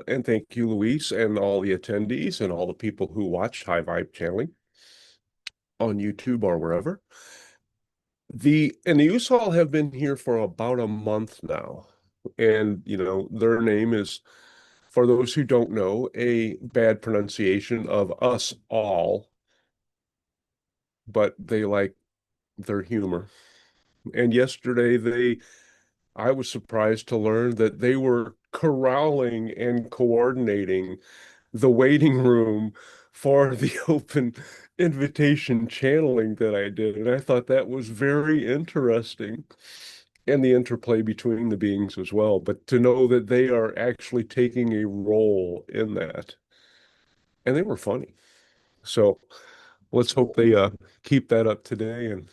And thank you, Luis, and all the attendees and all the people who watch High Vibe Channeling on YouTube or wherever. The Usol have been here for about a month now. And, their name is, for those who don't know, a bad pronunciation of us all, but they like their humor. And yesterday I was surprised to learn that they were corralling and coordinating the waiting room for the open invitation channeling that I did. And I thought that was very interesting. And the interplay between the beings as well. But to know that they are actually taking a role in that. And they were funny. So let's hope they keep that up today, and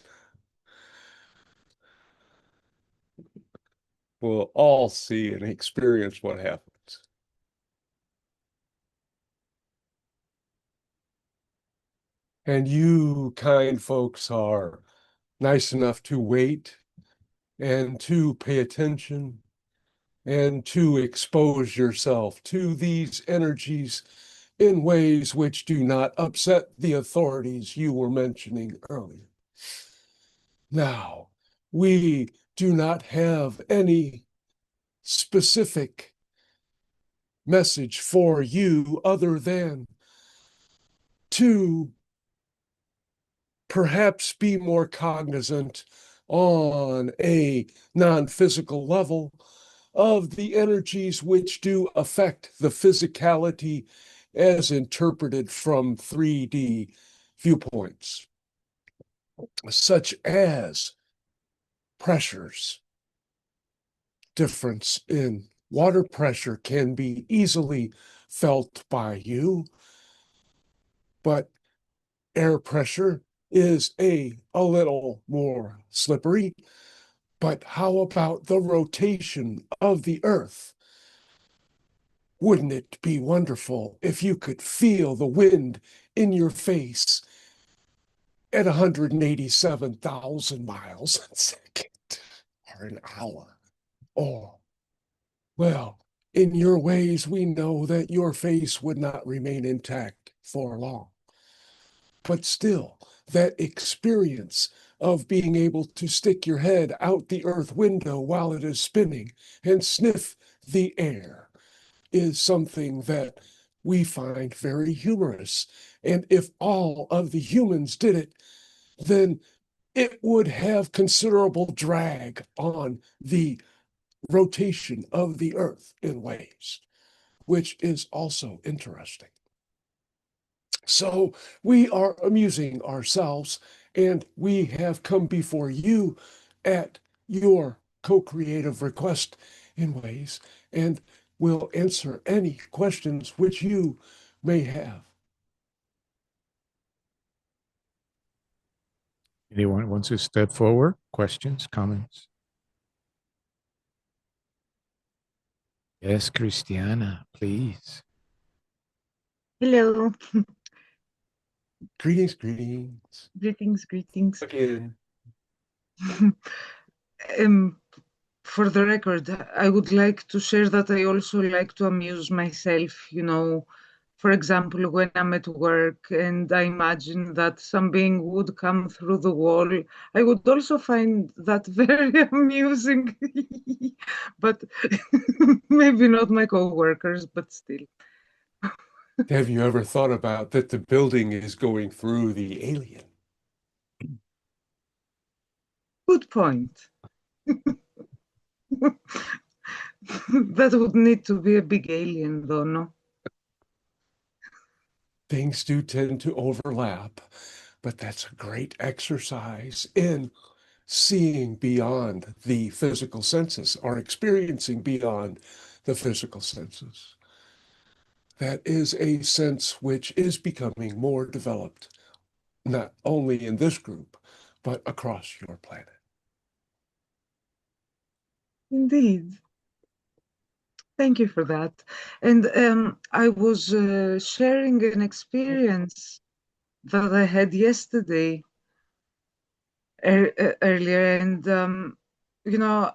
we'll all see and experience what happens. And you kind folks are nice enough to wait and to pay attention and to expose yourself to these energies in ways which do not upset the authorities you were mentioning earlier. Now, we do not have any specific message for you other than to perhaps be more cognizant on a non-physical level of the energies which do affect the physicality as interpreted from 3D viewpoints, such as pressures. Difference in water pressure can be easily felt by you, but air pressure is a little more slippery. But how about the rotation of the Earth? Wouldn't it be wonderful if you could feel the wind in your face at 187,000 miles a second or an hour? Oh, well, in your ways, we know that your face would not remain intact for long. But still, that experience of being able to stick your head out the Earth window while it is spinning and sniff the air is something that we find very humorous. And if all of the humans did it, then it would have considerable drag on the rotation of the Earth in ways, which is also interesting. So we are amusing ourselves, and we have come before you at your co-creative request in ways, and will answer any questions which you may have. Anyone wants to step forward? Questions, comments? Yes, Christiana, please. Hello. Greetings, greetings. Greetings. Again. um, for the record, I would like to share that I also like to amuse myself, for example, when I'm at work and I imagine that some being would come through the wall, I would also find that very amusing. But maybe not my co-workers, but still. Have you ever thought about that the building is going through the alien? Good point. That would need to be a big alien, though, no? Things do tend to overlap, but that's a great exercise in seeing beyond the physical senses or experiencing beyond the physical senses. That is a sense which is becoming more developed, not only in this group, but across your planet. Indeed. Thank you for that. And I was sharing an experience that I had yesterday earlier, and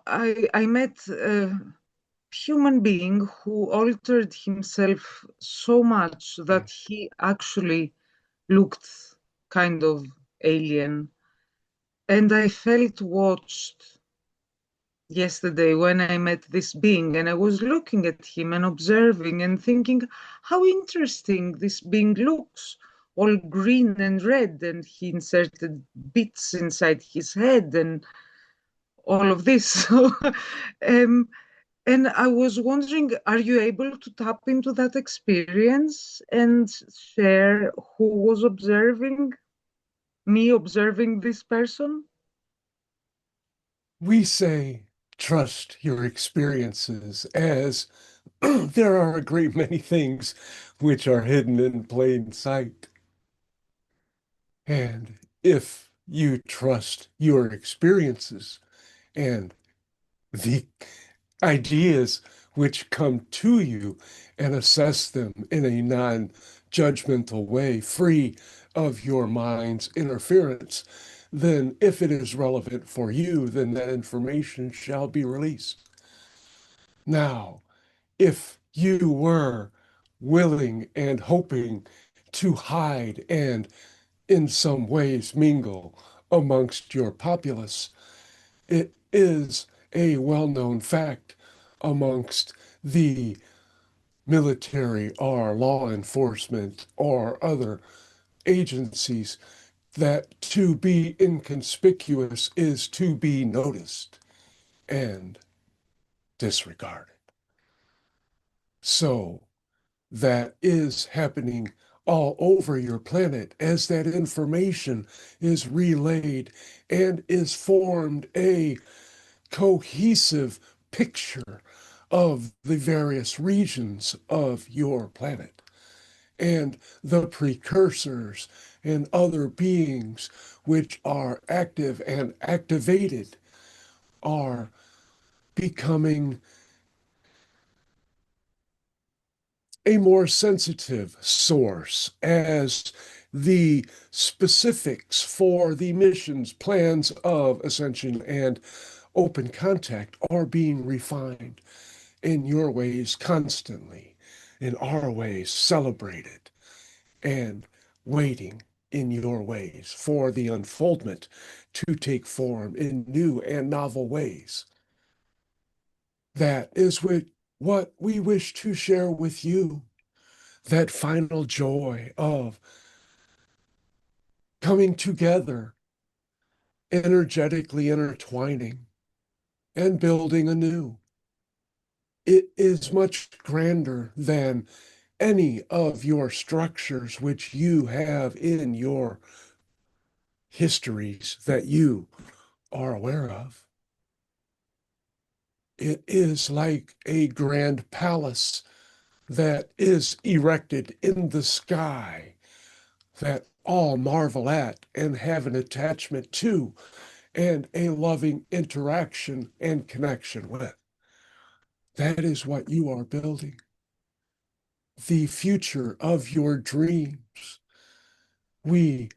I met human being who altered himself so much that he actually looked kind of alien. And I felt watched yesterday when I met this being, and I was looking at him and observing and thinking how interesting this being looks, all green and red, and he inserted bits inside his head and all of this. So, and I was wondering, are you able to tap into that experience and share who was observing me observing this person? We say trust your experiences, as there are a great many things which are hidden in plain sight. And if you trust your experiences and the ideas which come to you and assess them in a non-judgmental way, free of your mind's interference, then if it is relevant for you, then that information shall be released. Now, if you were willing and hoping to hide and in some ways mingle amongst your populace, it is a well-known fact amongst the military or law enforcement or other agencies that to be inconspicuous is to be noticed and disregarded. So that is happening all over your planet as that information is relayed and is formed a cohesive picture of the various regions of your planet. And the precursors and other beings which are active and activated are becoming a more sensitive source as the specifics for the missions, plans of ascension, and open contact are being refined in your ways constantly, in our ways celebrated, and waiting in your ways for the unfoldment to take form in new and novel ways. That is what we wish to share with you, that final joy of coming together, energetically intertwining, and building anew. It is much grander than any of your structures which you have in your histories that you are aware of. It is like a grand palace that is erected in the sky that all marvel at and have an attachment to and a loving interaction and connection with. That is what you are building. The future of your dreams. We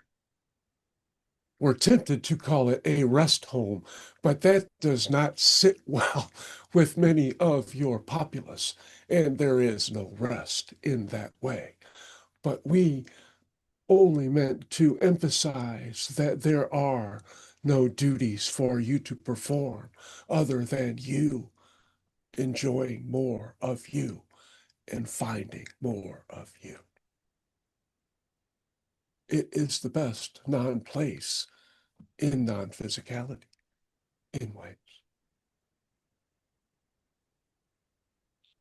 were tempted to call it a rest home, but that does not sit well with many of your populace, and there is no rest in that way. But we only meant to emphasize that there are no duties for you to perform other than you enjoying more of you and finding more of you. It is the best non-place in non-physicality in ways.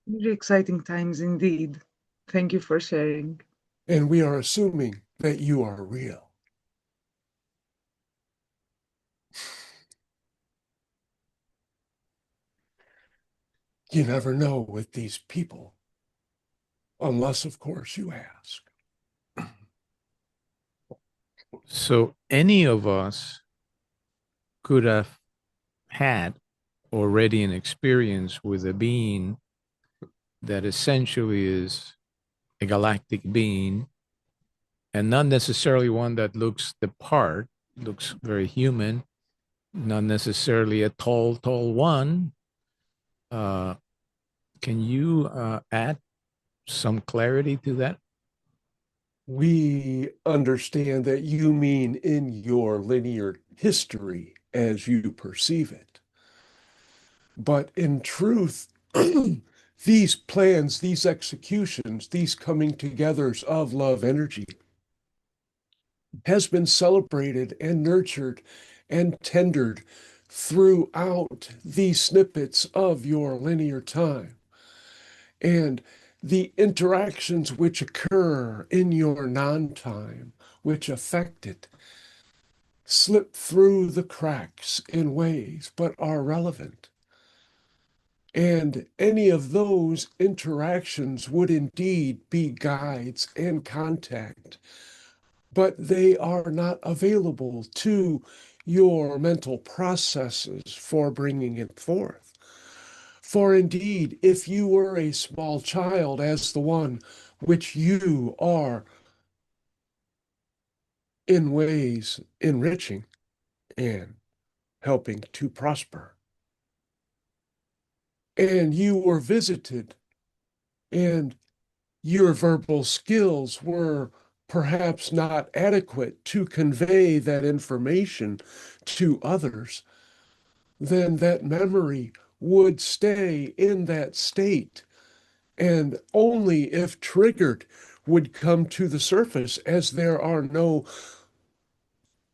Very exciting times indeed. Thank you for sharing. And we are assuming that you are real. You never know with these people, unless, of course, you ask. So any of us could have had already an experience with a being that essentially is a galactic being, and not necessarily one that looks the part, looks very human, not necessarily a tall one, uh, Can you add some clarity to that? We understand that you mean in your linear history as you perceive it. But in truth, these plans, these executions, these coming togethers of love energy has been celebrated and nurtured and tendered throughout these snippets of your linear time. And the interactions which occur in your non-time, which affect it, slip through the cracks in ways but are relevant. And any of those interactions would indeed be guides and contact, but they are not available to your mental processes for bringing it forth. For indeed, if you were a small child as the one which you are in ways enriching and helping to prosper, and you were visited and your verbal skills were perhaps not adequate to convey that information to others, then that memory would stay in that state and only if triggered would come to the surface, as there are no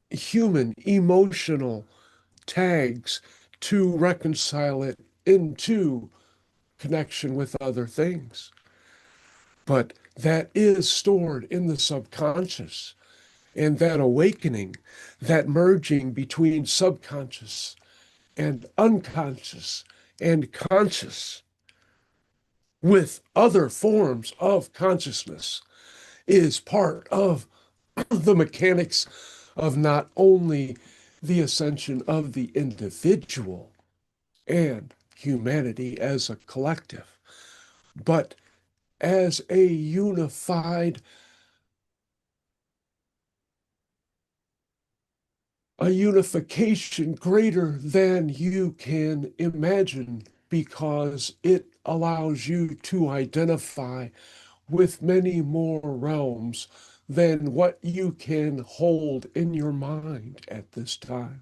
human emotional tags to reconcile it into connection with other things. But that is stored in the subconscious, and that awakening, that merging between subconscious and unconscious and conscious with other forms of consciousness is part of the mechanics of not only the ascension of the individual and humanity as a collective, but as a unification greater than you can imagine, because it allows you to identify with many more realms than what you can hold in your mind at this time.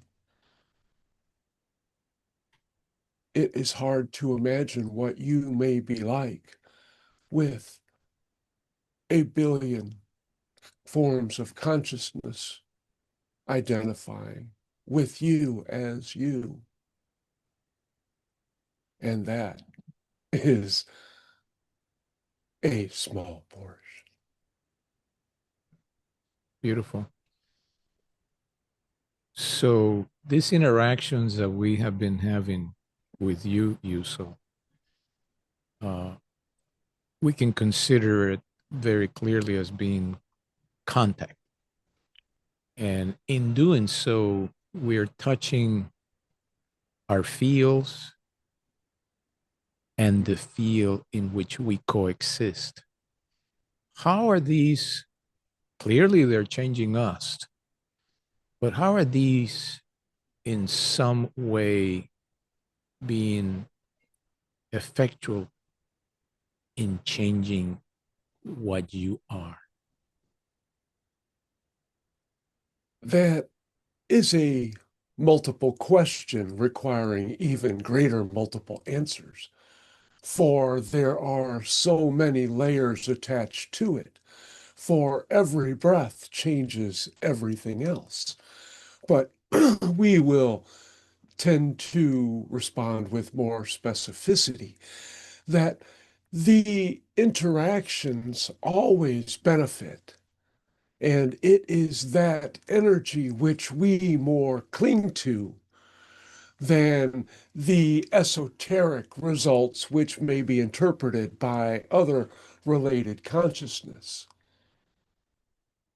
It is hard to imagine what you may be like with a billion forms of consciousness identifying with you as you. And that is a small portion. Beautiful. So these interactions that we have been having with you, Usol, we can consider it very clearly as being contact. And in doing so, we're touching our fields and the field in which we coexist. How are these? Clearly, they're changing us, but how are these in some way being effectual in changing what you are? That is a multiple question requiring even greater multiple answers, for there are so many layers attached to it. For every breath changes everything else. But we will tend to respond with more specificity that the interactions always benefit. And it is that energy which we more cling to than the esoteric results which may be interpreted by other related consciousness.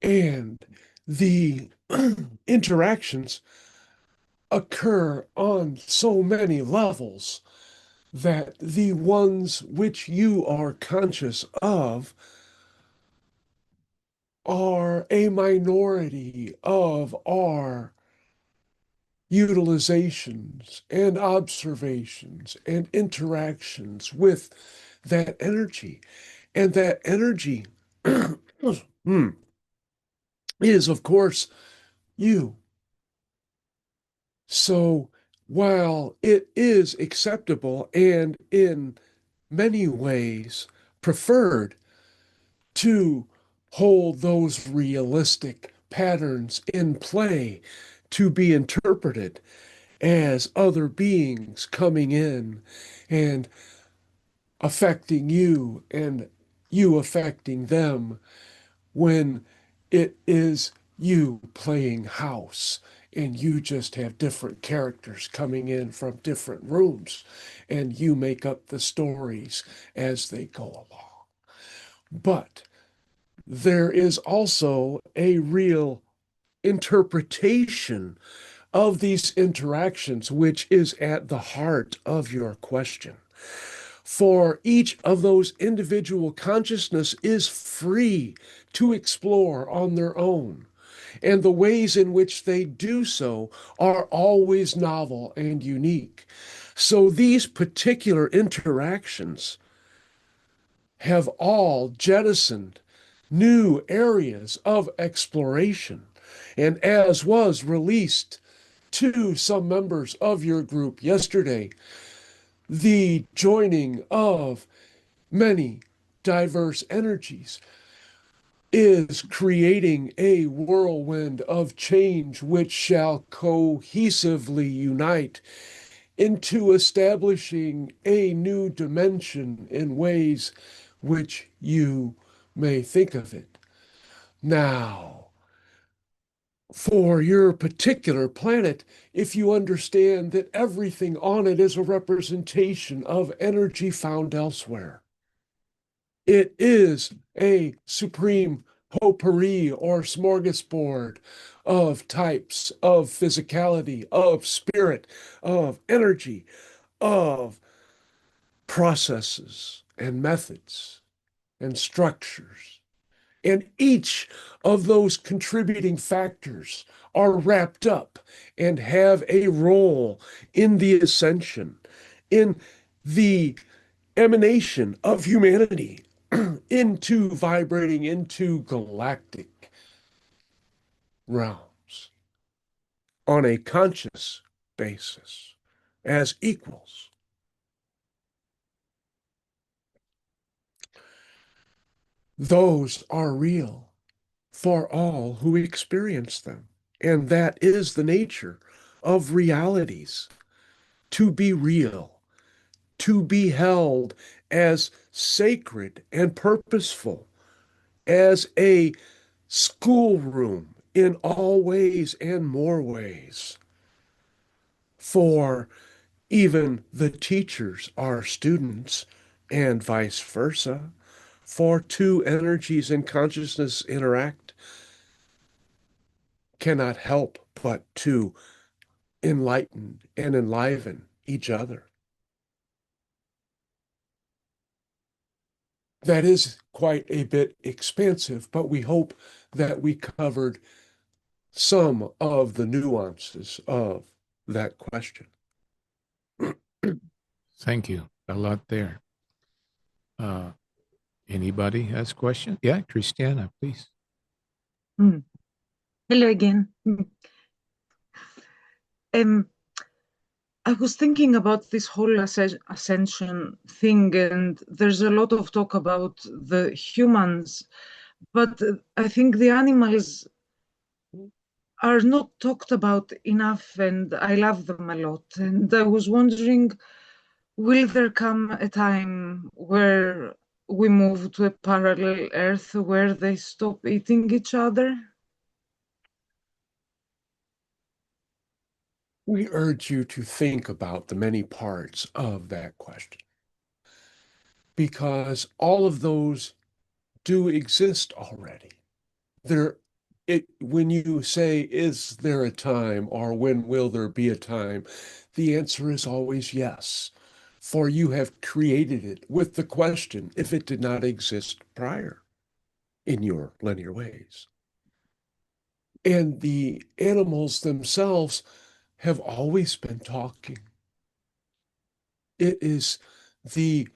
And the interactions occur on so many levels that the ones which you are conscious of are a minority of our utilizations and observations and interactions with that energy. And that energy is, of course, you. So while it is acceptable and in many ways preferred to hold those realistic patterns in play to be interpreted as other beings coming in and affecting you and you affecting them, when it is you playing house and you just have different characters coming in from different rooms and you make up the stories as they go along. But there is also a real interpretation of these interactions, which is at the heart of your question. For each of those individual consciousness is free to explore on their own. And the ways in which they do so are always novel and unique. So these particular interactions have all jettisoned new areas of exploration. And as was released to some members of your group yesterday, the joining of many diverse energies is creating a whirlwind of change which shall cohesively unite into establishing a new dimension in ways which you may think of it. Now, for your particular planet, if you understand that everything on it is a representation of energy found elsewhere, it is a supreme potpourri or smorgasbord of types of physicality, of spirit, of energy, of processes and methods and structures. And each of those contributing factors are wrapped up and have a role in the ascension, in the emanation of humanity into vibrating into galactic realms on a conscious basis as equals. Those are real for all who experience them. And that is the nature of realities, to be real, to be held as sacred and purposeful, as a schoolroom in all ways and more ways. For even the teachers are students, and vice versa. For two energies in consciousness interact cannot help but to enlighten and enliven each other. That is quite a bit expansive, but we hope that we covered some of the nuances of that question. Thank you. A lot there. Anybody has questions? Yeah, Christiana, please. Hello again. I was thinking about this whole ascension thing, and there's a lot of talk about the humans, but I think the animals are not talked about enough, and I love them a lot. And I was wondering, will there come a time where we move to a parallel Earth where they stop eating each other? We urge you to think about the many parts of that question, because all of those do exist already. When you say, is there a time, or when will there be a time, the answer is always yes, for you have created it with the question if it did not exist prior in your linear ways. And the animals themselves have always been talking. It is the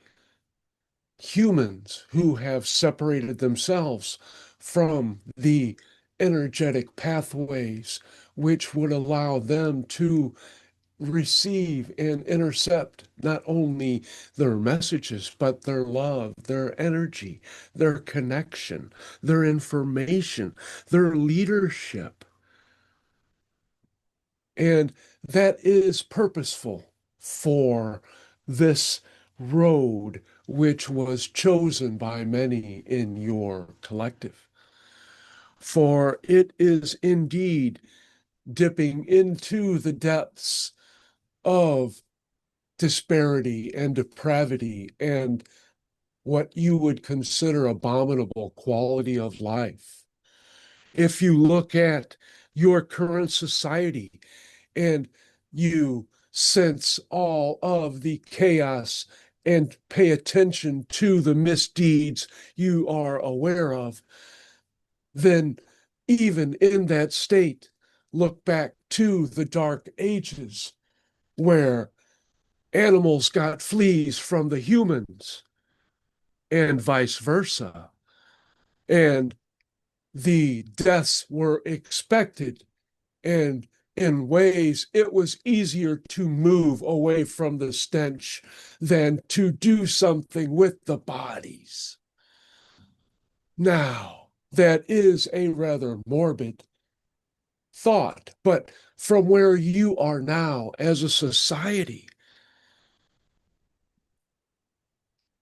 humans who have separated themselves from the energetic pathways which would allow them to receive and intercept not only their messages, but their love, their energy, their connection, their information, their leadership. And that is purposeful for this road, which was chosen by many in your collective. For it is indeed dipping into the depths of disparity and depravity and what you would consider abominable quality of life. If you look at your current society and you sense all of the chaos and pay attention to the misdeeds you are aware of, then even in that state, look back to the Dark Ages where animals got fleas from the humans and vice versa. And the deaths were expected. And in ways, it was easier to move away from the stench than to do something with the bodies. Now, that is a rather morbid thought, but from where you are now as a society,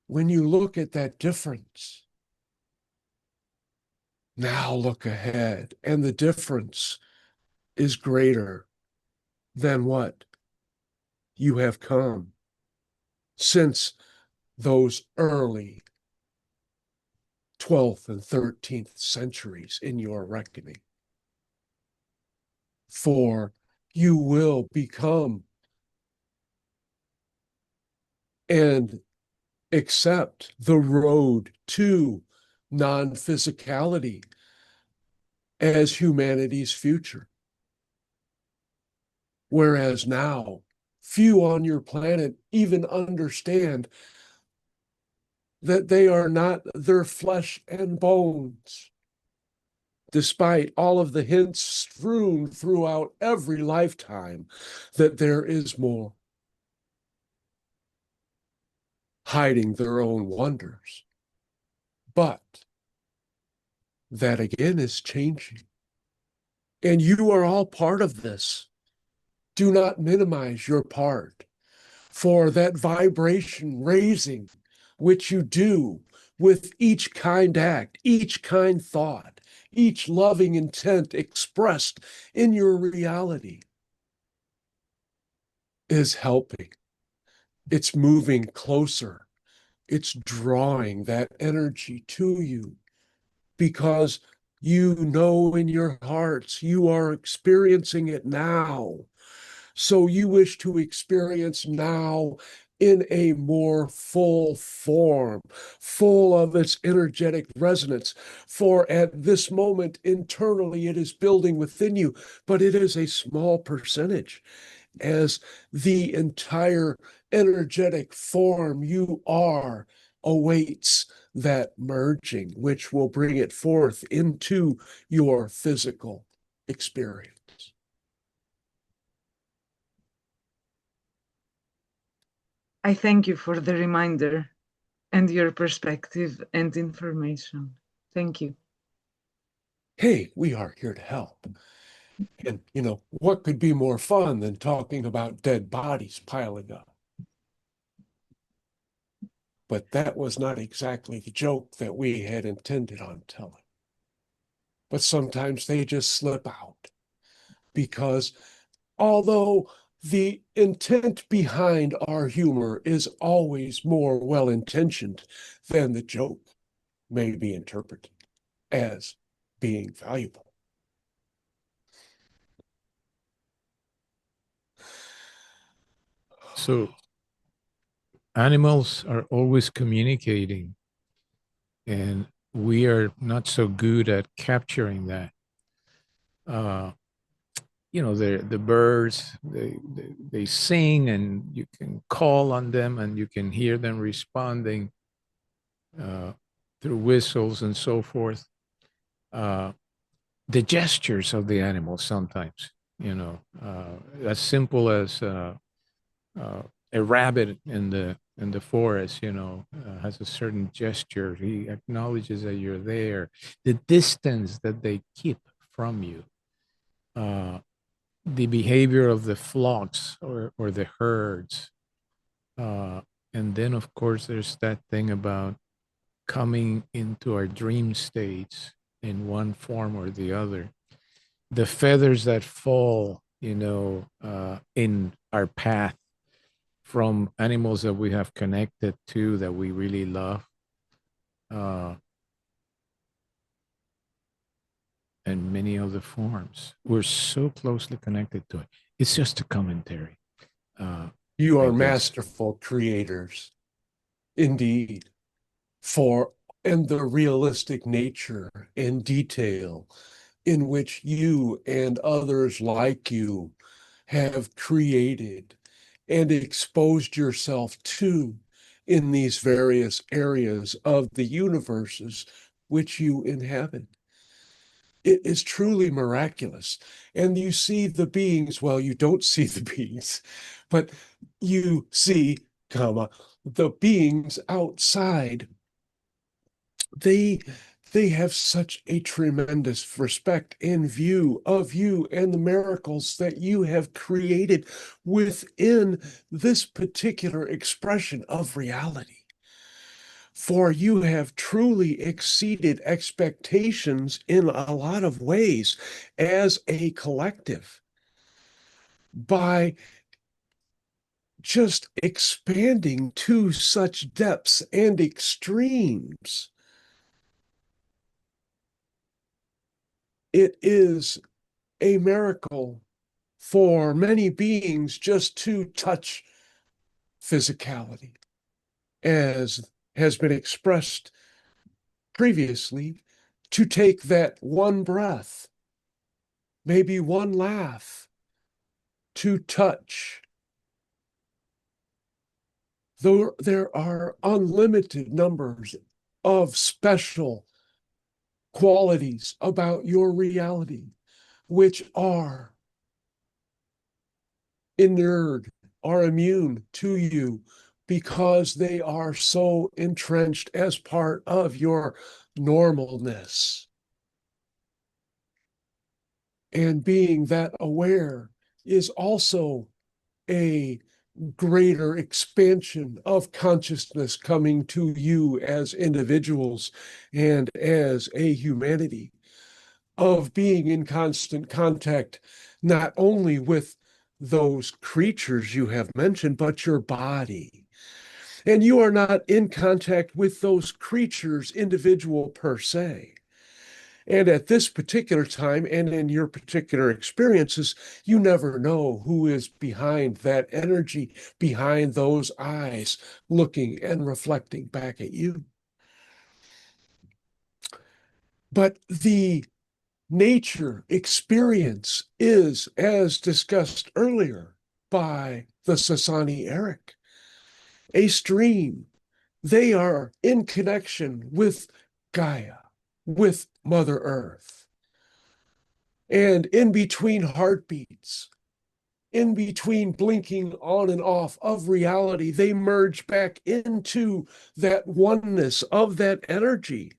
when you look at that difference, now look ahead, and the difference is greater than what you have come since those early 12th and 13th centuries in your reckoning. For you will become and accept the road to non-physicality as humanity's future. Whereas now, few on your planet even understand that they are not their flesh and bones, despite all of the hints strewn throughout every lifetime that there is more, hiding their own wonders. But that again is changing. And you are all part of this. Do not minimize your part, for that vibration raising, which you do with each kind act, each kind thought, each loving intent expressed in your reality, is helping. It's moving closer. It's drawing that energy to you because you know in your hearts you are experiencing it now. So you wish to experience now in a more full form, full of its energetic resonance. For at this moment, internally, it is building within you, but it is a small percentage as the entire energetic form you are awaits that merging, which will bring it forth into your physical experience. I thank you for the reminder and your perspective and information. Thank you. Hey, we are here to help. And, what could be more fun than talking about dead bodies piling up? But that was not exactly the joke that we had intended on telling. But sometimes they just slip out because although the intent behind our humor is always more well-intentioned than the joke may be interpreted as being valuable. So animals are always communicating, and we are not so good at capturing that. the birds, they sing, and you can call on them, and you can hear them responding through whistles and so forth. The gestures of the animals sometimes, as simple as a rabbit in the forest, has a certain gesture. He acknowledges that you're there. The distance that they keep from you, the behavior of the flocks or the herds, and then of course there's that thing about coming into our dream states in one form or the other. The feathers that fall, in our path from animals that we have connected to, that we really love, and many other forms. We're so closely connected to it. It's just a commentary. You I are guess. masterful creators, indeed, for and the realistic nature and detail in which you and others like you have created and exposed yourself to in these various areas of the universes which you inhabit. It is truly miraculous. And you see the beings, well, you don't see the beings, but you see, the beings outside. They have such a tremendous respect and view of you and the miracles that you have created within this particular expression of reality. For you have truly exceeded expectations in a lot of ways as a collective by just expanding to such depths and extremes. It is a miracle for many beings just to touch physicality, as has been expressed previously, to take that one breath, maybe one laugh, to touch. Though there are unlimited numbers of special qualities about your reality, which are inured, are immune to you because they are so entrenched as part of your normalness. And being that aware is also a greater expansion of consciousness coming to you as individuals and as a humanity, of being in constant contact, not only with those creatures you have mentioned, but your body. And you are not in contact with those creatures individual per se. And at this particular time and in your particular experiences, you never know who is behind that energy, behind those eyes, looking and reflecting back at you. But the nature experience is, as discussed earlier by the Sasani Eric, a stream. They are in connection with Gaia, with Mother Earth. And in between heartbeats, in between blinking on and off of reality, they merge back into that oneness of that energy,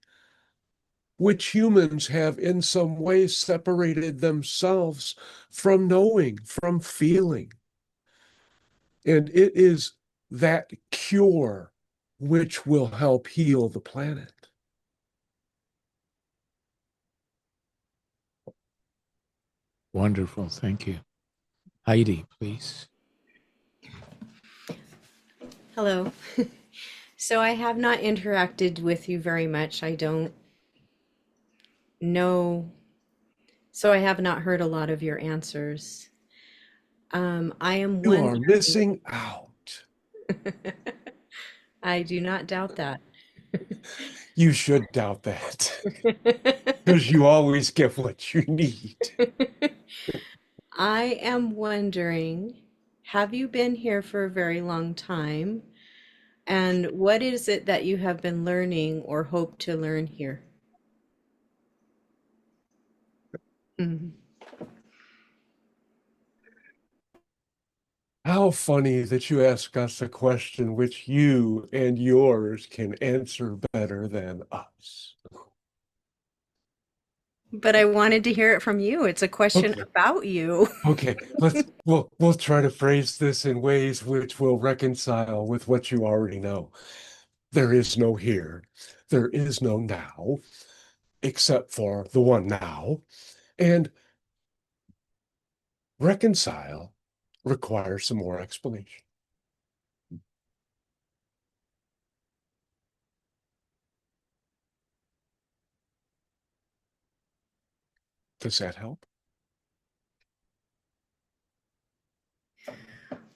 which humans have in some ways separated themselves from knowing, from feeling. And it is that cure which will help heal the planet. Wonderful. Thank you. Heidi, please. Hello. So I have not interacted with you very much. I don't know. So I have not heard a lot of your answers. I am You are wondering. missing out. I do not doubt that. You should doubt that because you always get what you need. I am wondering, have you been here for a very long time? And what is it that you have been learning or hope to learn here? Mhm. How funny that you ask us a question which you and yours can answer better than us. But I wanted to hear it from you. It's a question Okay. about you. Okay, we'll try to phrase this in ways which will reconcile with what you already know. There is no here. There is no now, except for the one now. And reconcile requires some more explanation. Does that help?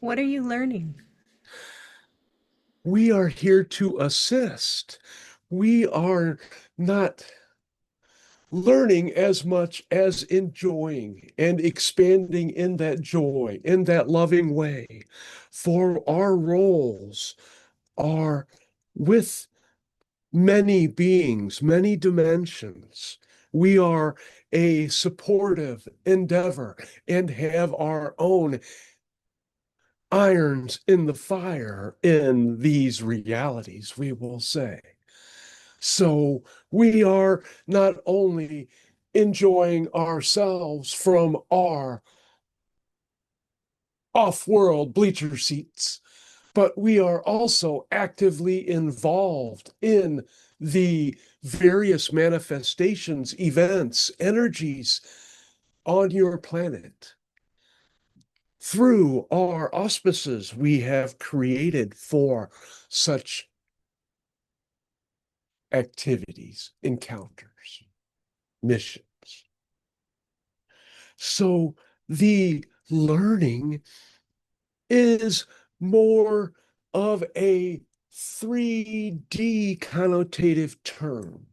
What are you learning? We are here to assist. We are not learning as much as enjoying and expanding in that joy, in that loving way. For our roles are with many beings, many dimensions. We are a supportive endeavor and have our own irons in the fire in these realities, we will say. So we are not only enjoying ourselves from our off-world bleacher seats, but we are also actively involved in the various manifestations, events, energies on your planet. Through our auspices we have created for such activities, encounters, missions. So the learning is more of a 3D connotative term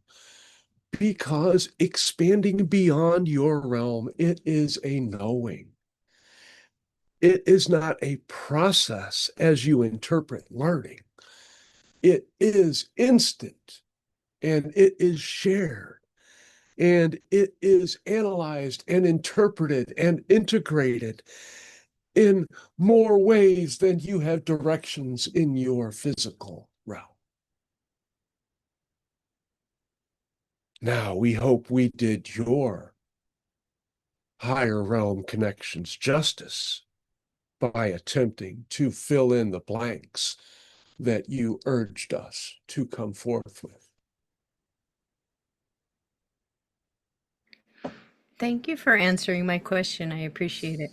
because expanding beyond your realm, it is a knowing. It is not a process as you interpret learning. It is instant and it is shared and it is analyzed and interpreted and integrated in more ways than you have directions in your physical realm. Now, we hope we did your higher realm connections justice by attempting to fill in the blanks that you urged us to come forth with. Thank you for answering my question. I appreciate it.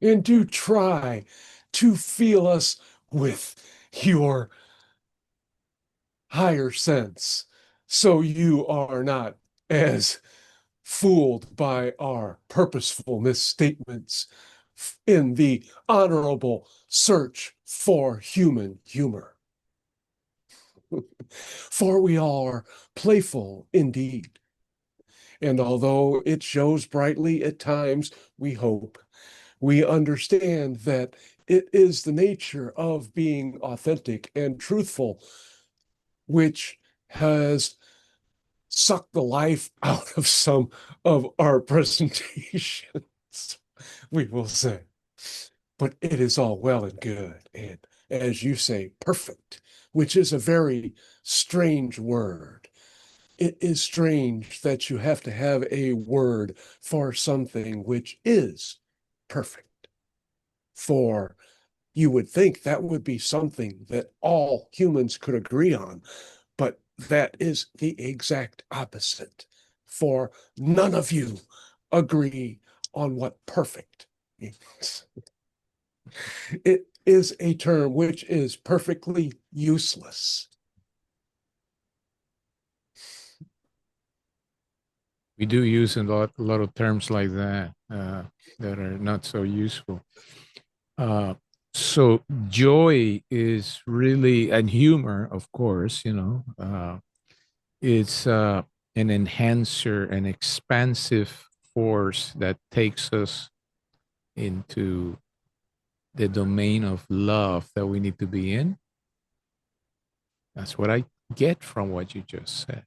And do try to feel us with your higher sense so you are not as fooled by our purposeful misstatements in the honorable search for human humor. For we are playful indeed. And although it shows brightly at times, we hope, we understand that it is the nature of being authentic and truthful, which has sucked the life out of some of our presentations, we will say. But it is all well and good. And as you say, perfect, which is a very strange word. It is strange that you have to have a word for something which is perfect. For you would think that would be something that all humans could agree on, but that is the exact opposite. For none of you agree on what perfect means. It is a term which is perfectly useless. We do use a lot of terms like that that are not so useful. So joy is really, and humor, of course, it's an enhancer, an expansive force that takes us into the domain of love that we need to be in. That's what I get from what you just said.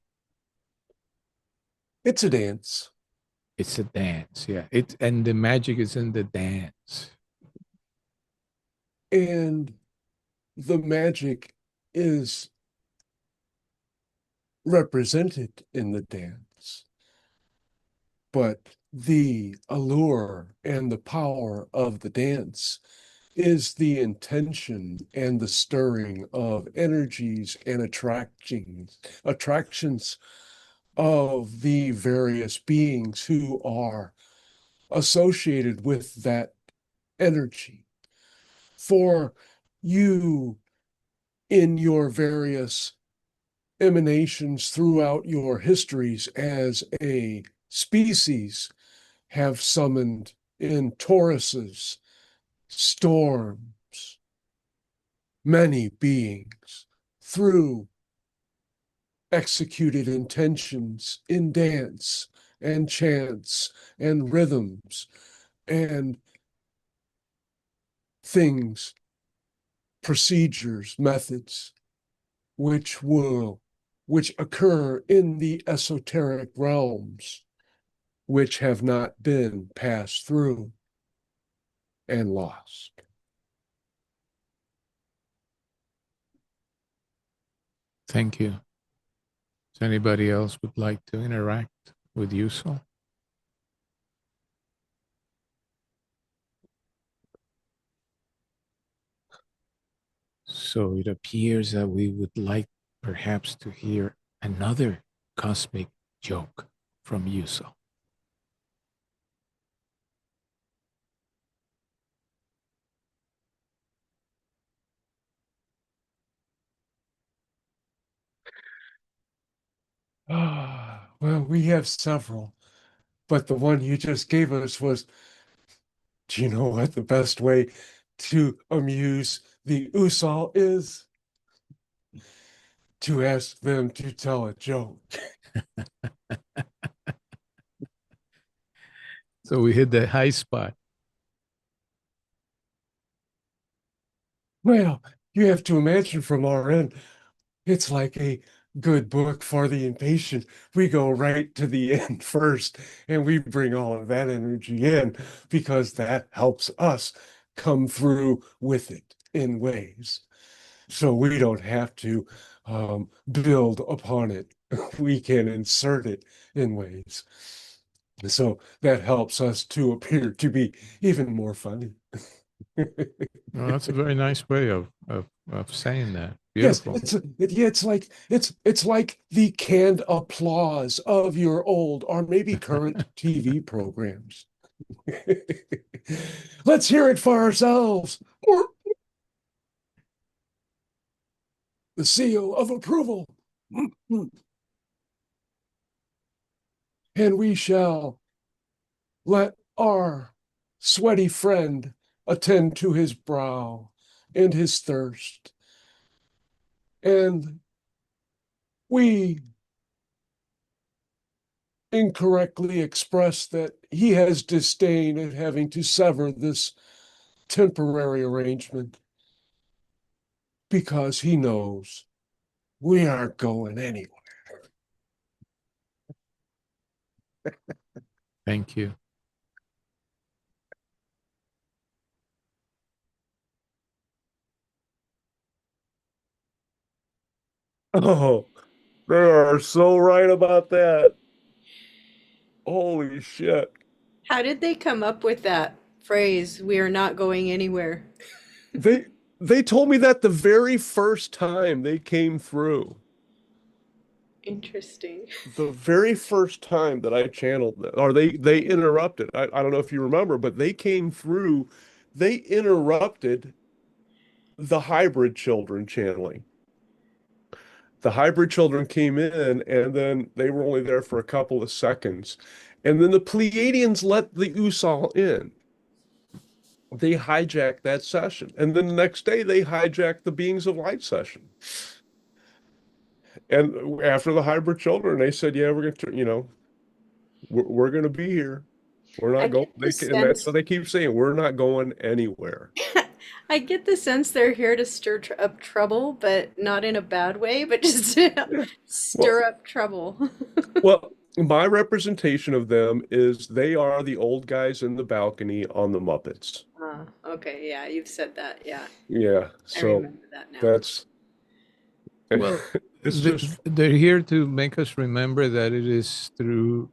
It's a dance. It's a dance, yeah. And the magic is in the dance. And the magic is represented in the dance. But the allure and the power of the dance is the intention and the stirring of energies and attractions of the various beings who are associated with that energy. For you, in your various emanations throughout your histories as a species, have summoned in Tauruses, storms, many beings through executed intentions in dance and chants and rhythms and things, procedures, methods, which occur in the esoteric realms, which have not been passed through and lost. Thank you. Does anybody else would like to interact with Usol? So it appears that we would like perhaps to hear another cosmic joke from Usol. Well, we have several, but the one you just gave us was, do you know what the best way to amuse the Usol is? To ask them to tell a joke. So we hit the high spot. Well, you have to imagine from our end, it's like a good book for the impatient. We go right to the end first, and we bring all of that energy in because that helps us come through with it in ways. So we don't have to build upon it. We can insert it in ways. So that helps us to appear to be even more funny. Well, that's a very nice way of saying that. Yes, Beautiful. it's like the canned applause of your old or maybe current TV programs. Let's hear it for ourselves. Or the seal of approval. And we shall let our sweaty friend attend to his brow and his thirst. And we incorrectly express that he has disdain at having to sever this temporary arrangement because he knows we aren't going anywhere. Thank you. Oh, they are so right about that. Holy shit. How did they come up with that phrase, "We are not going anywhere"? They told me that the very first time they came through. Interesting. The very first time that I channeled them, or they interrupted. I don't know if you remember, but they came through, they interrupted the hybrid children channeling. The hybrid children came in and then they were only there for a couple of seconds. And then the Pleiadians let the Usol in. They hijacked that session. And then the next day they hijacked the Beings of Light session. And after the hybrid children, they said, yeah, we're going to, we're going to be here. We're I not going, get the and that's sense what they keep saying. We're not going anywhere. I get the sense they're here to stir tr up trouble, but not in a bad way, but just to Yeah. Well, stir up trouble. well, my representation of them is they are the old guys in the balcony on the Muppets. Okay, yeah, you've said that. Yeah, Yeah. I So remember that now. that's, Well, it's just, they're here to make us remember that it is through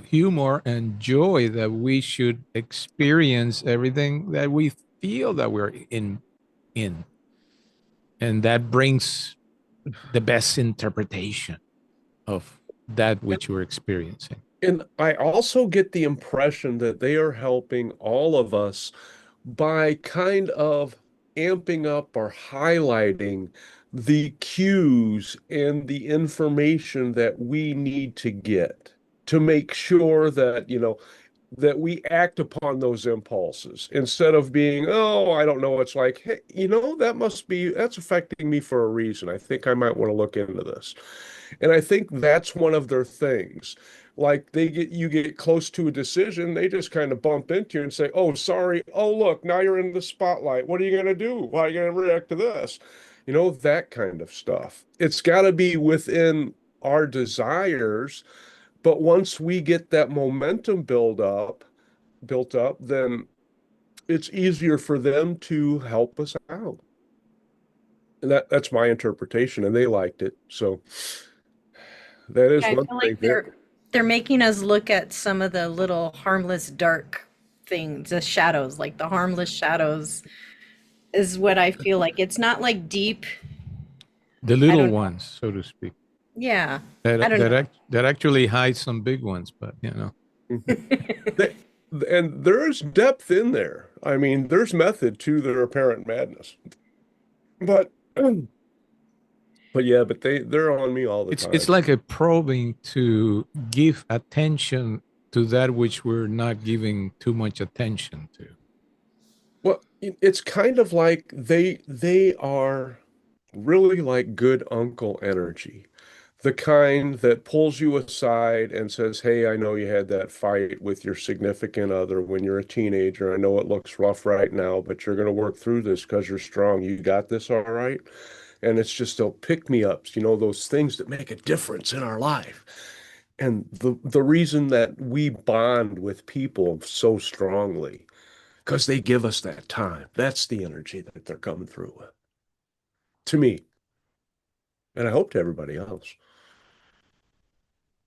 humor and joy that we should experience everything that we feel that we're in, and that brings the best interpretation of that which we're experiencing. and I also get the impression that they are helping all of us by kind of amping up or highlighting the cues and the information that we need to get to make sure that, that we act upon those impulses instead of being, oh, I don't know. It's like, hey, that's affecting me for a reason. I think I might want to look into this. And I think that's one of their things. Like you get close to a decision, they just kind of bump into you and say, oh, sorry. Oh, look, now you're in the spotlight. What are you going to do? How are you going to react to this? That kind of stuff. It's got to be within our desires, but once we get that momentum built up, then it's easier for them to help us out. And that's my interpretation, and they liked it. So that is Yeah, I one feel thing like there. they're making us look at some of the little harmless dark things, the shadows, like the harmless shadows is what I feel like. It's not like deep. The I little don't know. ones, so to speak, Yeah, I that don't know. that actually hide some big ones, but you know. Mhm. They, and there's depth in there. I mean, there's method to their apparent madness. But but they're on me all the It's time. like a probing to give attention to that which we're not giving too much attention to. Well, it's kind of like they are really like good uncle energy. The kind that pulls you aside and says, "Hey, I know you had that fight with your significant other when you're a teenager. I know it looks rough right now, but you're going to work through this because you're strong. You got this, all right?" And it's just those pick-me-ups, those things that make a difference in our life. And the reason that we bond with people so strongly, because they give us that time. That's the energy that they're coming through with. To me, and I hope to everybody else.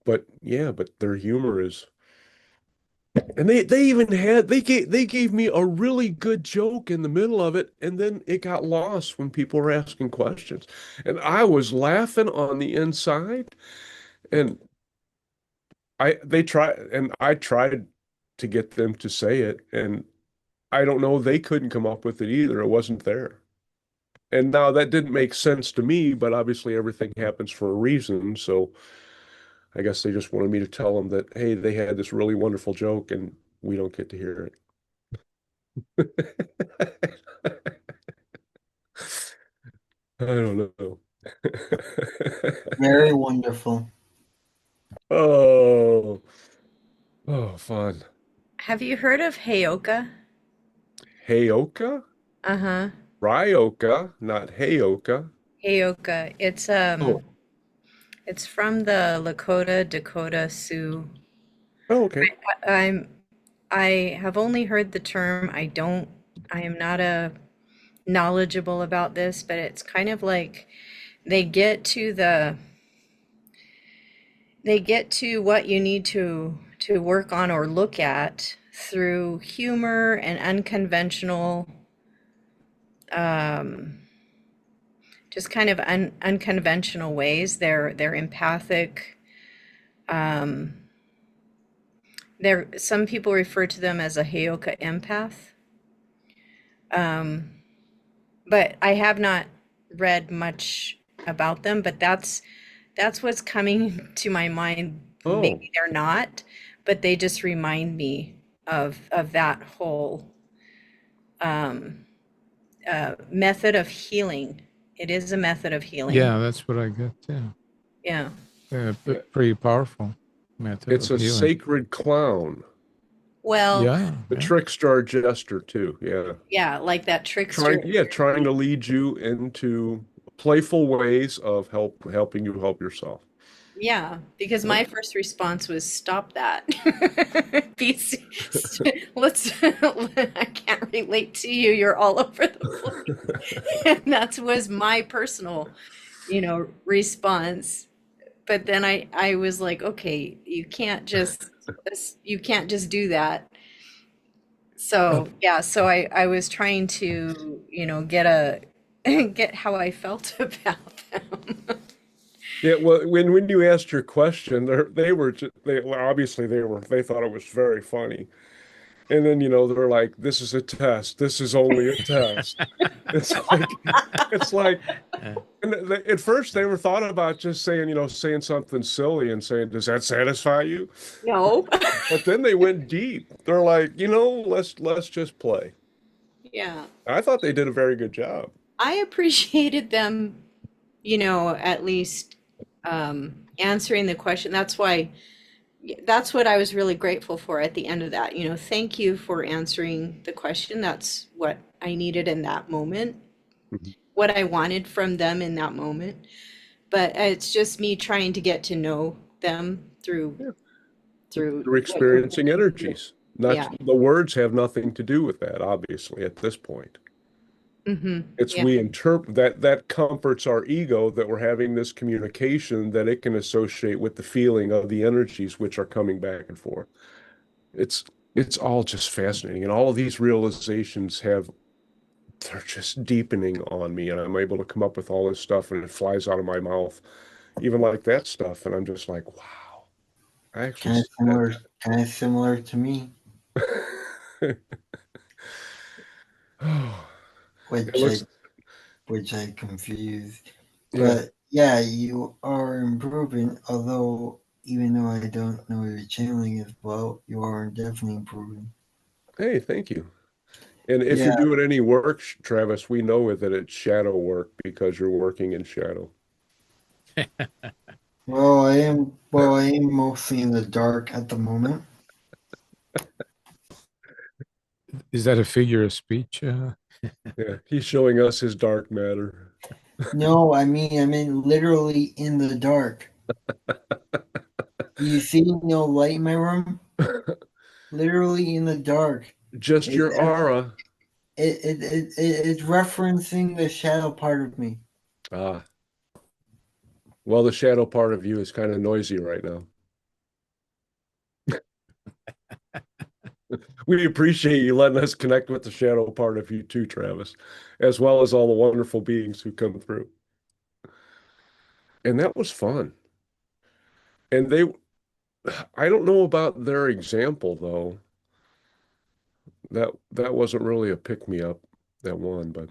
But yeah, but their humor is, and they even had they gave me a really good joke in the middle of it, and then it got lost when people were asking questions, and I was laughing on the inside, and I tried to get them to say it, and I don't know, they couldn't come up with it either. It wasn't there. And now that didn't make sense to me, but obviously everything happens for a reason. So I guess they just wanted me to tell them that, hey, they had this really wonderful joke and we don't get to hear it. I don't know. Very wonderful. Oh, oh, fun. Have you heard of Heyoka? Heyoka? Uh-huh. Ryoka, not Heyoka. Heyoka. Oh, It's from the Lakota, Dakota, Sioux. oh, okay. I'm I have only heard the term. I am not a knowledgeable about this, but it's kind of like they get to they get to what you need to work on or look at through humor and unconventional um just kind of unconventional ways. They're empathic. Um they're some people refer to them as a Heyoka empath. Um but I have not read much about them, but that's what's coming to my mind. Oh, Maybe they're not, but they just remind me of that whole um, method of healing. It is a method of healing. Yeah, that's what I get. Yeah. Yeah. Pretty powerful method It's of a healing. sacred clown, Well, Yeah, the yeah. trickster jester too. Yeah. yeah, like that trickster. Trying to lead you into playful ways of helping you help yourself. Yeah, because Yep. my first response was stop that. Let's I can't relate to you. You're all over the place. And that was my personal, response. But then I was like, okay, you can't just do that. So, yeah, so I was trying to, get how I felt about them. Yeah, well, when you asked your question, they thought it was very funny, and then they're like, "This is a test. This is only a test." It's like, it's like, Uh, and at first they were thought about just saying something silly and saying, "Does that satisfy you?" No. But then they went deep. They're like, let's just play. Yeah. I thought they did a very good job. I appreciated them, at least answering the question. That's what I was really grateful for at the end of that. Thank you for answering the question. That's what I needed in that moment, Mhm. what I wanted from them in that moment. But it's just me trying to get to know them through Yeah. through They're what you're experiencing putting through. energies. Not Yeah. the words have nothing to do with that, obviously, at this point. It's Yeah. we interpret that comforts our ego that we're having this communication that it can associate with the feeling of the energies which are coming back and forth. It's it's all just fascinating. And all of these realizations they're just deepening on me, and I'm able to come up with all this stuff and it flies out of my mouth, even like that stuff. And I'm just like, wow, I actually said Kind of similar to me, that. Oh, it which I looks, which I confuse. yeah. But yeah, you are improving. Although even though I don't know your channeling as well, you are definitely improving. Hey, thank you. And if Yeah. you're doing any work, Travis, we know that it's shadow work because you're working in shadow. Well, I am. Well, I am mostly in the dark at the moment. is that a figure of speech? Yeah, he's showing us his dark matter. No, I mean literally in the dark. Do you see no light in my room? Literally in the dark. Just It, your aura. it's referencing the shadow part of me. Ah, well, the shadow part of you is kind of noisy right now. We appreciate you letting us connect with the shadow part of you too, Travis, as well as all the wonderful beings who come through. And that was fun. And I don't know about their example though. That wasn't really a pick me up, that one, but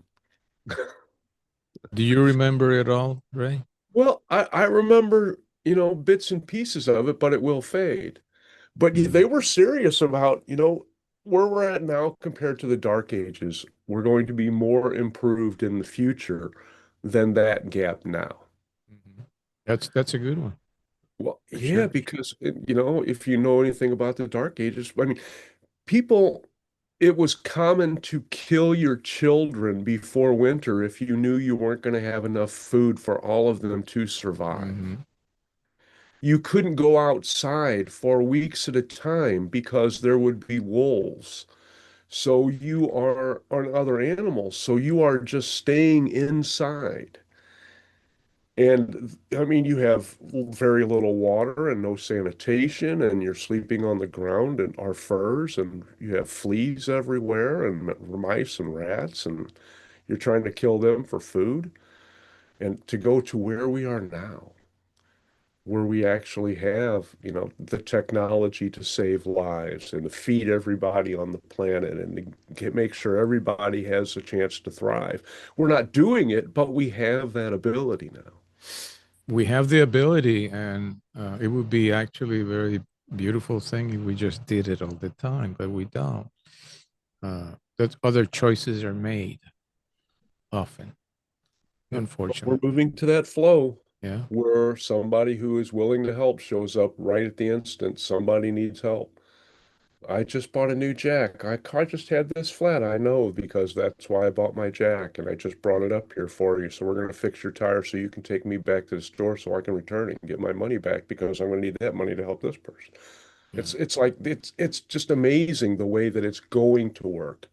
Do you remember it all, Ray? well, I remember, bits and pieces of it, but it will fade. But they were serious about, where we're at now compared to the Dark Ages. We're going to be more improved in the future than that gap now. Mhm. That's a good one Well, for yeah, sure. because, if you know anything about the Dark Ages, I mean, people, it was common to kill your children before winter if you knew you weren't going to have enough food for all of them to survive. Hmm. You couldn't go outside for weeks at a time because there would be wolves. So you are on other animals. So you are just staying inside. And I mean, you have very little water and no sanitation, and you're sleeping on the ground and our furs, and you have fleas everywhere, and mice and rats, and you're trying to kill them for food. And to go to where we are now, where we actually have, the technology to save lives and to feed everybody on the planet and to make sure everybody has a chance to thrive. We're not doing it, but we have that ability now. We have the ability, and it would be actually a very beautiful thing if we just did it all the time, but we don't. That other choices are made often, We're unfortunately. moving to that flow. Yeah. where somebody who is willing to help shows up right at the instant somebody needs help. I just bought a new jack. I just had this flat. I know because that's why I bought my jack, and I just brought it up here for you. So we're going to fix your tire so you can take me back to the store so I can return it and get my money back because I'm going to need that money to help this person. Yeah. It's just amazing the way that it's going to work.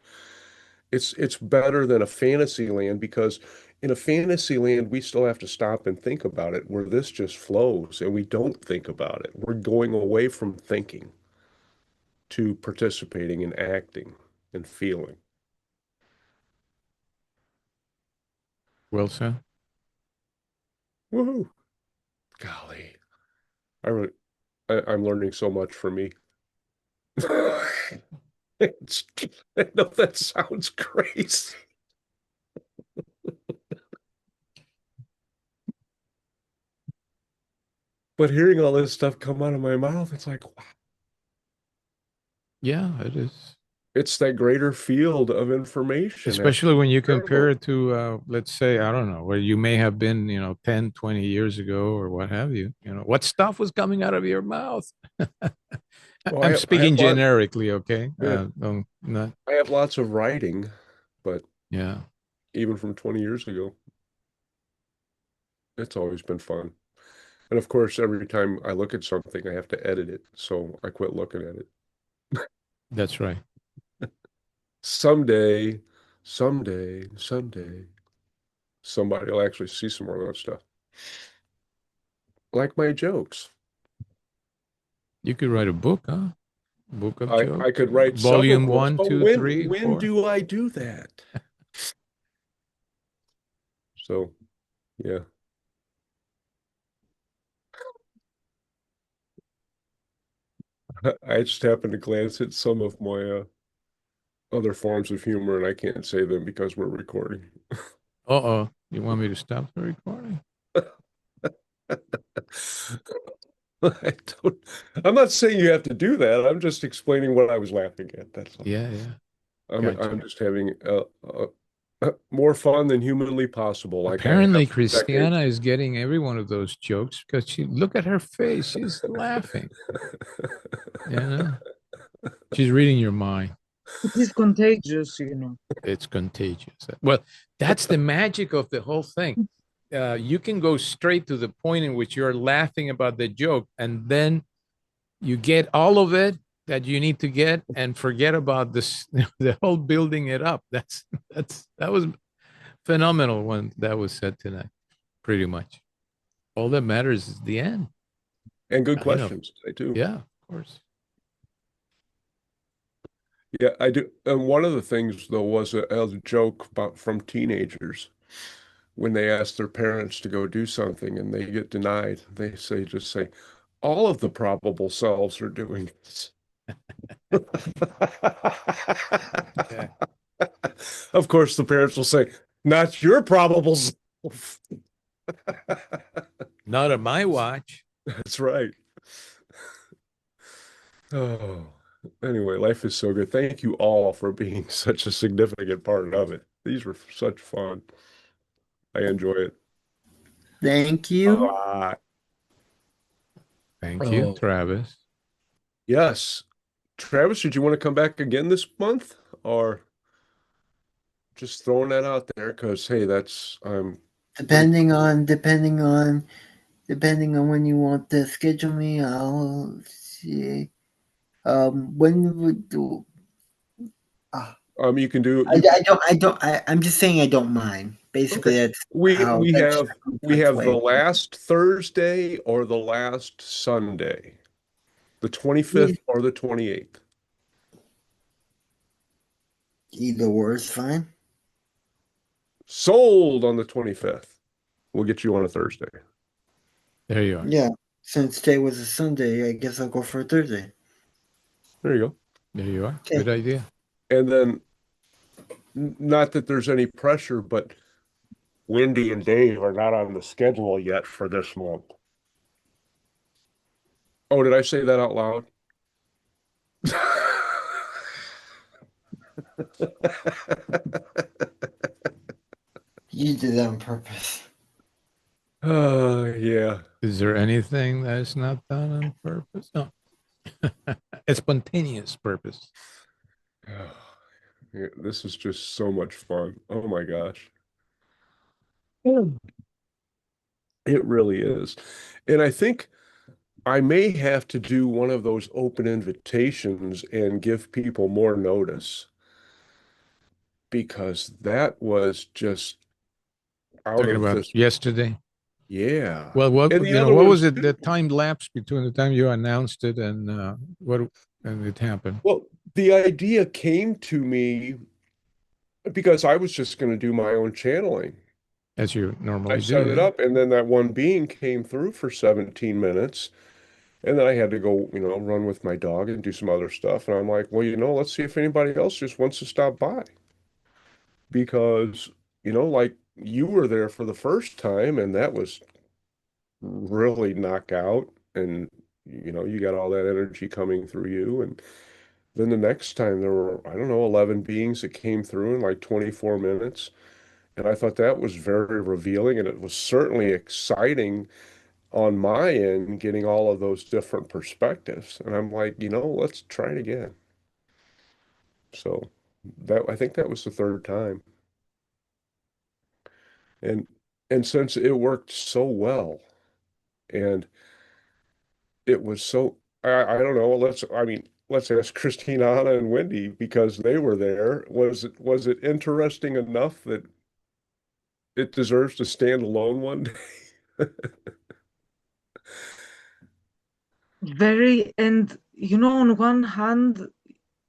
It's better than a fantasy land because in a fantasy land we still have to stop and think about it, where this just flows and we don't think about it. We're going away from thinking to participating and acting and feeling. Well said. Woohoo! Golly, I'm learning so much from me. It's, I know that sounds crazy. But hearing all this stuff come out of my mouth, it's like, wow. Yeah, it is. It's that greater field of information. Especially when you compare incredible. it to, let's say, I don't know, where you may have been, 10, 20 years ago or what have you. What stuff was coming out of your mouth? Well, I'm I have speaking generically, okay? Yeah. Not, I have lots of writing, but yeah. even from 20 years ago, it's always been fun. And of course, every time I look at something, I have to edit it. So I quit looking at it. That's right. Someday, somebody will actually see some more of that stuff. Like my jokes. You could write a book, huh? Book of I jokes. could write several Volume books, one, but two, three, when four. do I do that? So, yeah. I just happened to glance at some of my other forms of humor, and I can't say them because we're recording. Uh-oh. You want me to stop the recording? I don't, I'm not saying you have to do that. I'm just explaining what I was laughing at. That's all. Yeah, yeah. I'm Gotcha. just having more fun than humanly possible, like I Apparently, have for decades. Christiana is getting every one of those jokes because look at her face. She's laughing. Yeah. She's reading your mind. It is contagious, It's contagious. Well, that's the magic of the whole thing. You can go straight to the point in which you're laughing about the joke, and then you get all of it that you need to get and forget about this, the whole building it up. That was phenomenal when that was said tonight, pretty much. All that matters is the end. And good I know. questions, I do. Yeah, of course. Yeah, I do. And one of the things, though, was a joke about from teenagers when they ask their parents to go do something and they get denied. They just say, all of the probable selves are doing this. Yeah. Of course, the parents will say, not your probable self. Not on my watch. That's right. Oh, anyway, life is so good. Thank you all for being such a significant part of it. These were such fun. I enjoy it Thank a you. lot. Thank you, Oh, Travis. yes. Travis, did you want to come back again this month, or just throwing that out there? Because hey, that's Depending on when you want to schedule me, I'll see. When would do? you can do I'm just saying I don't mind. Basically, okay. that's We how we that's have we that's have the way. last Thursday or the last Sunday, the 25th or the 28th. Either or is fine. Sold on the 25th. We'll get you on a Thursday. There you are. Yeah, since today was a Sunday, I guess I'll go for a Thursday. There you go. There you are. Okay. Good idea. And then, not that there's any pressure, but Wendy and Dave are not on the schedule yet for this month. Oh, did I say that out loud? You did that on purpose. Yeah. Is there anything that is not done on purpose? No. A spontaneous purpose. Yeah, this is just so much fun. Oh my gosh. Yeah. It really is. And I think I may have to do one of those open invitations and give people more notice because that was just out Talking of about this. yesterday. Yeah. Well, what And the you know, other what was ones it? The too. time lapse between the time you announced it and what and it happened, Well, the idea came to me because I was just going to do my own channeling. as you I normally set it do. up, and then that one being came through for 17 minutes. And then I had to go, run with my dog and do some other stuff. And I'm like, well, let's see if anybody else just wants to stop by. Because, like you were there for the first time, and that was really knockout. And, you got all that energy coming through you. And then the next time there were, I don't know, 11 beings that came through in like 24 minutes. And I thought that was very revealing. And it was certainly exciting on my end, getting all of those different perspectives. And I'm like, let's try it again. So I think that was the third time. And and since it worked so well and it was so I don't know, let's ask Christina, Anna, and Wendy because they were there. Was it interesting enough that it deserves to stand alone one day? Very, and on one hand,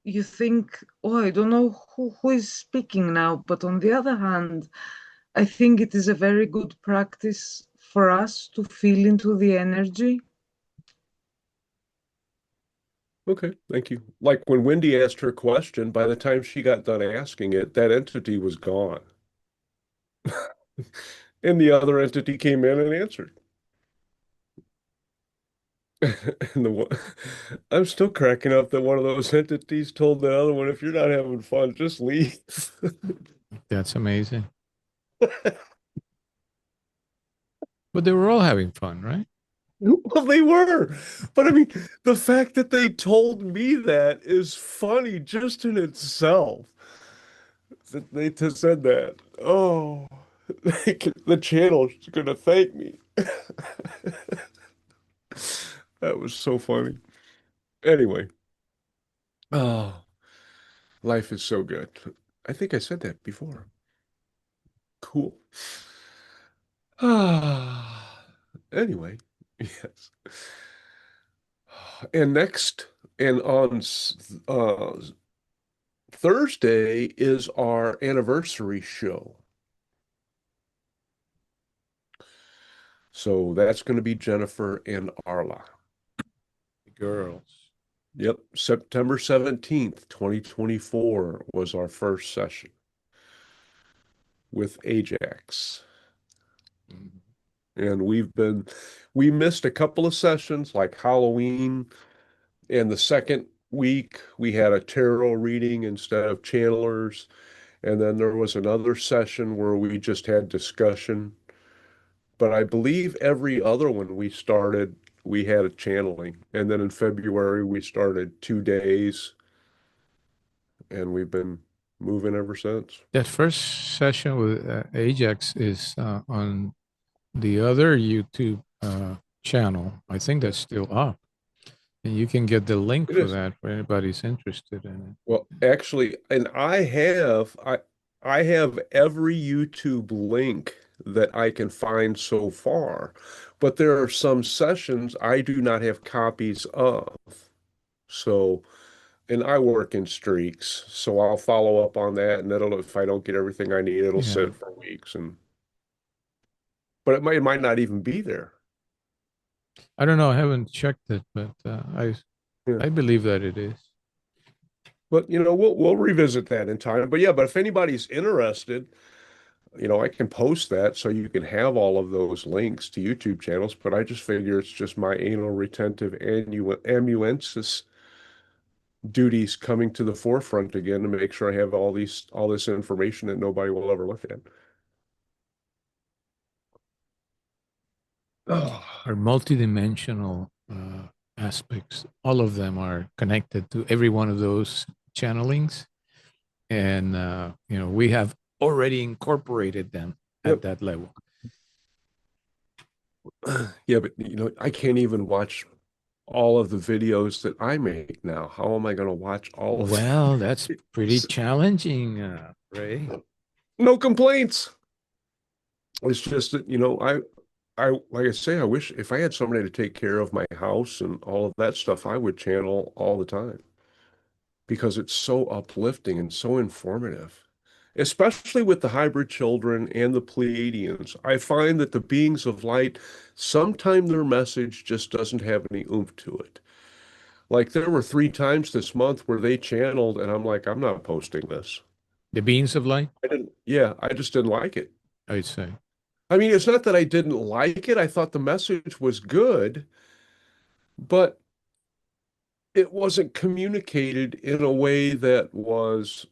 you think, oh, I don't know who is speaking now. But on the other hand, I think it is a very good practice for us to feel into the energy. Okay, thank you. Like when Wendy asked her question, by the time she got done asking it, that entity was gone. And the other entity came in and answered. And I'm still cracking up that one of those entities told the other one, if you're not having fun, just leave. That's amazing. But they were all having fun, right? Well, they were. But I mean, the fact that they told me that is funny just in itself. That they just said that. Oh, the channel's gonna thank me. That was so funny. Anyway, oh, life is so good. I think I said that before. Cool. Ah, anyway, yes. And next, and on Thursday is our anniversary show. So that's going to be Jennifer and Arla. Girls. Yep, September 17th, 2024 was our first session with Ajax. Mhm. And we missed a couple of sessions like Halloween, and the second week we had a tarot reading instead of channelers. And then there was another session where we just had discussion. But I believe every other one we had a channeling. And then in February, we started 2 days, and we've been moving ever since. That first session with Ajax is on the other YouTube channel. I think that's still up. And you can get the link It for is. that for anybody's interested in Well, actually, and I have every YouTube link that I can find so far, but there are some sessions I do not have copies of. So, and I work in streaks, so I'll follow up on that, and if I don't get everything I need, it'll it. Yeah. sit for weeks, but it might not even be there. I don't know. I haven't checked it, but Yeah. I believe that it is. But we'll revisit that in time. But yeah, but if anybody's interested, I can post that so you can have all of those links to YouTube channels, but I just figure it's just my anal retentive amanuensis duties coming to the forefront again to make sure I have all this information that nobody will ever look at. Oh, Are multidimensional aspects. All of them are connected to every one of those channelings, and we have already incorporated them at yep. that level. Yeah, but I can't even watch all of the videos that I make now. How am I going to watch all of them? Well, that's pretty challenging, Ray. No complaints. It's just that, I like I say, I wish if I had somebody to take care of my house and all of that stuff, I would channel all the time because it's so uplifting and so informative. Especially with the hybrid children and the Pleiadians. I find that the beings of light, sometimes their message just doesn't have any oomph to it. Like there were 3 times this month where they channeled, and I'm like, I'm not posting this. The beings of light, I just didn't like it. I'd say. I mean, it's not that I didn't like it. I thought the message was good, but it wasn't communicated in a way that was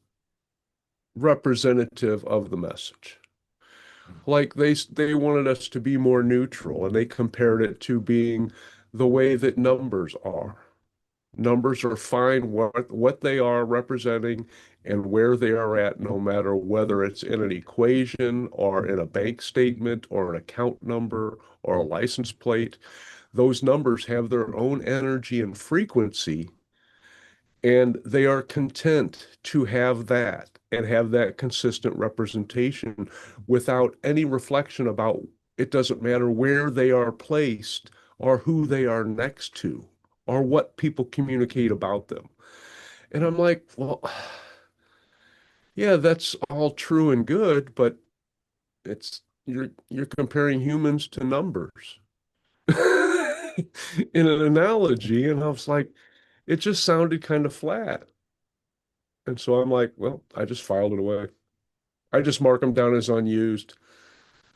representative of the message. Like they wanted us to be more neutral, and they compared it to being the way that numbers are. Numbers are fine what they are representing and where they are at, no matter whether it's in an equation or in a bank statement or an account number or a license plate. Those numbers have their own energy and frequency, and they are content to have that and have that consistent representation without any reflection about it doesn't matter where they are placed or who they are next to or what people communicate about them. And I'm like, well, yeah, that's all true and good, but it's you're comparing humans to numbers in an analogy, and I was like, it just sounded kind of flat. And so I'm like, well, I just filed it away. I just mark them down as unused.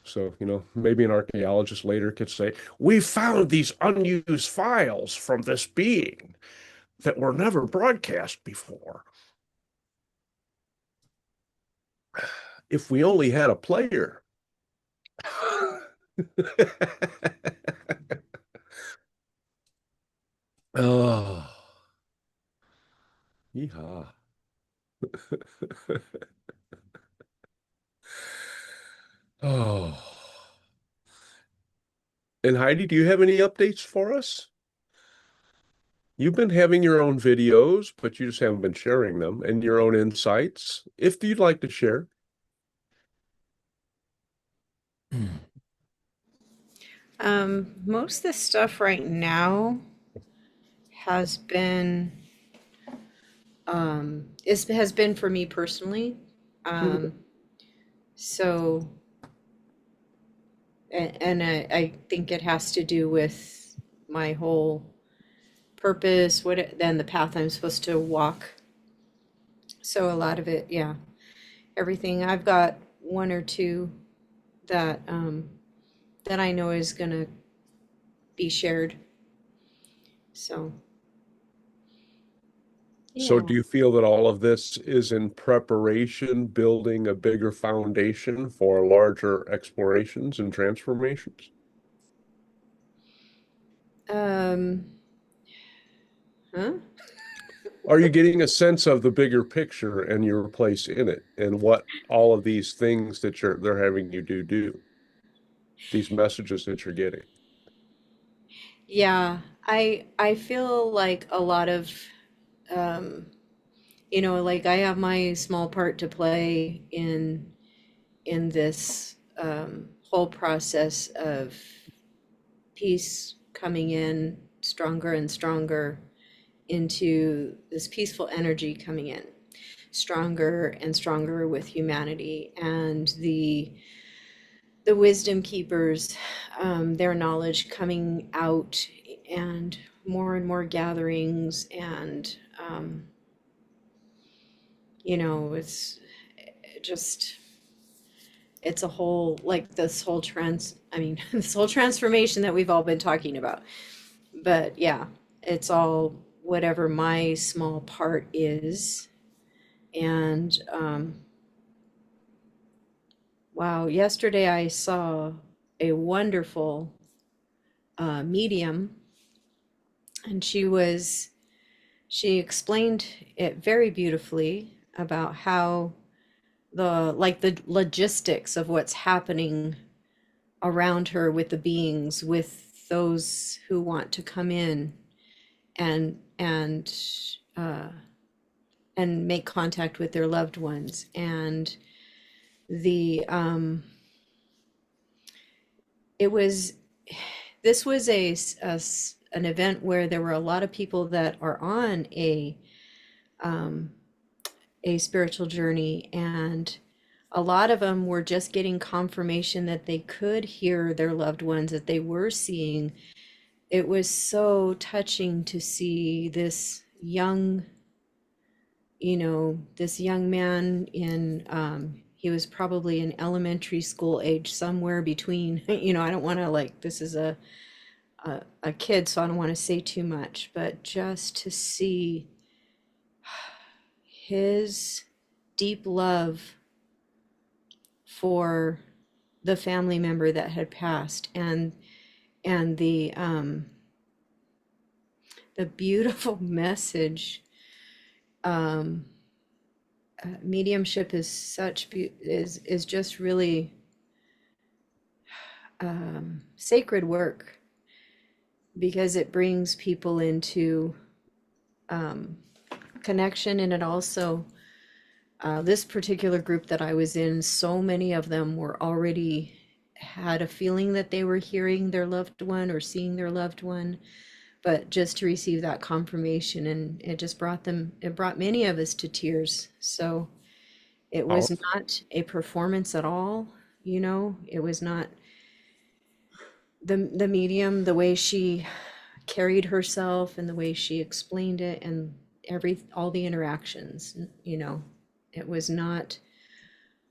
So, maybe an archaeologist later could say, we found these unused files from this being that were never broadcast before. If we only had a player. Oh, yeehaw. Oh. And Heidi, do you have any updates for us? You've been having your own videos, but you just haven't been sharing them and your own insights, if you'd like to share. Most of the stuff right now has been has been for me personally. So and I think it has to do with my whole purpose, then the path I'm supposed to walk. So a lot of it, yeah, everything. I've got one or two that that I know is gonna be shared. So So yeah. do you feel that all of this is in preparation, building a bigger foundation for larger explorations and transformations? Huh? Are you getting a sense of the bigger picture and your place in it and what all of these things that they're having you do, these messages that you're getting? Yeah, I feel like a lot of um like I have my small part to play in this whole process of peace coming in stronger and stronger into this peaceful energy coming in stronger and stronger with humanity and the wisdom keepers, their knowledge coming out and more gatherings and it's just it's a whole like this whole this whole transformation that we've all been talking about. But yeah, it's all whatever my small part is. And wow, yesterday I saw a wonderful medium, and she explained it very beautifully about how the logistics of what's happening around her with the beings, with those who want to come in and make contact with their loved ones. And this was an event where there were a lot of people that are on a spiritual journey, and a lot of them were just getting confirmation that they could hear their loved ones, that they were seeing. It was so touching to see this young man he was probably in elementary school age, somewhere between, I don't want to, this is a kid, so I don't want to say too much, but just to see his deep love for the family member that had passed, and the beautiful message. Mediumship is is just really sacred work, because it brings people into connection, and it also this particular group that I was in, so many of them were already had a feeling that they were hearing their loved one or seeing their loved one, but just to receive that confirmation, and it just brought many of us to tears. So it was not a performance at all, it was not the medium, the way she carried herself and the way she explained it, and all the interactions, it was not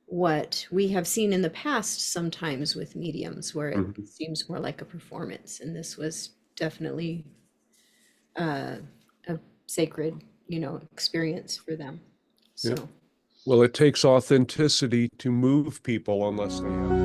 what we have seen in the past sometimes with mediums, where it seems more like a performance, and this was definitely a sacred, experience for them. So well, it takes authenticity to move people, unless they have